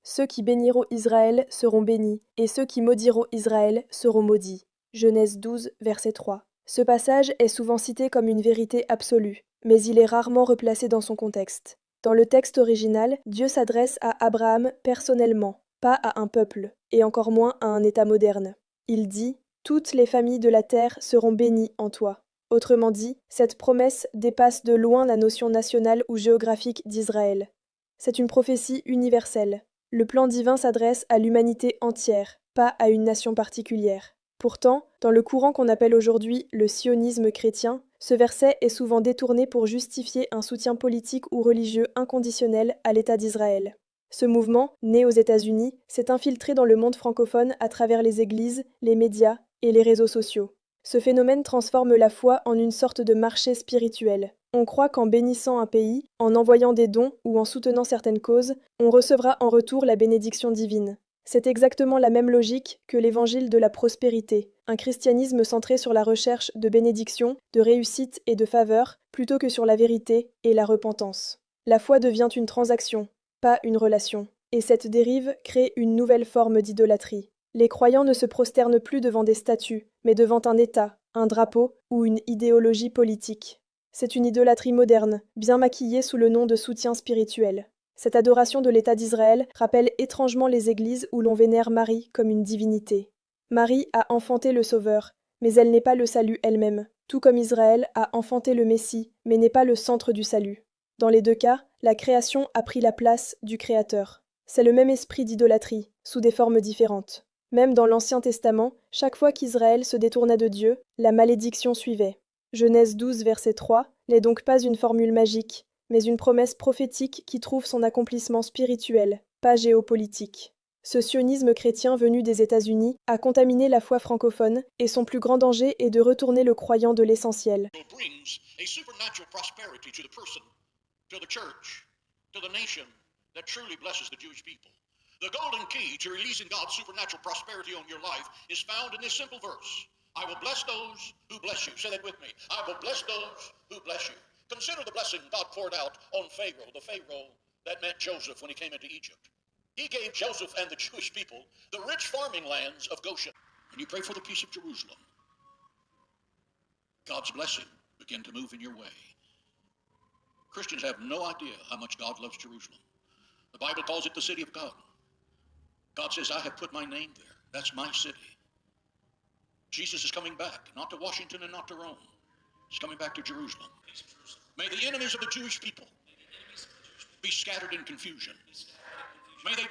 Ceux qui béniront Israël seront bénis, et ceux qui maudiront Israël seront maudits. Genèse 12, verset 3. Ce passage est souvent cité comme une vérité absolue, mais il est rarement replacé dans son contexte. Dans le texte original, Dieu s'adresse à Abraham personnellement, pas à un peuple, et encore moins à un État moderne. Il dit « Toutes les familles de la terre seront bénies en toi ». Autrement dit, cette promesse dépasse de loin la notion nationale ou géographique d'Israël. C'est une prophétie universelle. Le plan divin s'adresse à l'humanité entière, pas à une nation particulière. Pourtant, dans le courant qu'on appelle aujourd'hui le sionisme chrétien, ce verset est souvent détourné pour justifier un soutien politique ou religieux inconditionnel à l'État d'Israël. Ce mouvement, né aux États-Unis, s'est infiltré dans le monde francophone à travers les églises, les médias et les réseaux sociaux. Ce phénomène transforme la foi en une sorte de marché spirituel. On croit qu'en bénissant un pays, en envoyant des dons ou en soutenant certaines causes, on recevra en retour la bénédiction divine. C'est exactement la même logique que l'évangile de la prospérité, un christianisme centré sur la recherche de bénédiction, de réussite et de faveur, plutôt que sur la vérité et la repentance. La foi devient une transaction, pas une relation. Et cette dérive crée une nouvelle forme d'idolâtrie. Les croyants ne se prosternent plus devant des statues, mais devant un État, un drapeau ou une idéologie politique. C'est une idolâtrie moderne, bien maquillée sous le nom de soutien spirituel. Cette adoration de l'État d'Israël rappelle étrangement les églises où l'on vénère Marie comme une divinité. Marie a enfanté le Sauveur, mais elle n'est pas le salut elle-même, tout comme Israël a enfanté le Messie, mais n'est pas le centre du salut. Dans les deux cas, la création a pris la place du Créateur. C'est le même esprit d'idolâtrie, sous des formes différentes. Même dans l'Ancien Testament, chaque fois qu'Israël se détournait de Dieu, la malédiction suivait. Genèse 12, verset 3, n'est donc pas une formule magique, mais une promesse prophétique qui trouve son accomplissement spirituel, pas géopolitique. Ce sionisme chrétien venu des États-Unis a contaminé la foi francophone et son plus grand danger est de retourner le croyant de l'essentiel. The golden key to releasing God's supernatural prosperity on your life is found in this simple verse. I will bless those who bless you. Say that with me. I will bless those who bless you. Consider the blessing God poured out on Pharaoh, the Pharaoh that met Joseph when he came into Egypt. He gave Joseph and the Jewish people the rich farming lands of Goshen. When you pray for the peace of Jerusalem, God's blessing begin to move in your way. Christians have no idea how much God loves Jerusalem. The Bible calls it the city of God. God says, I have put my name there. That's my city. Jesus is coming back, not to Washington and not to Rome. He's coming back to Jerusalem. May the enemies of the Jewish people be scattered in confusion. May they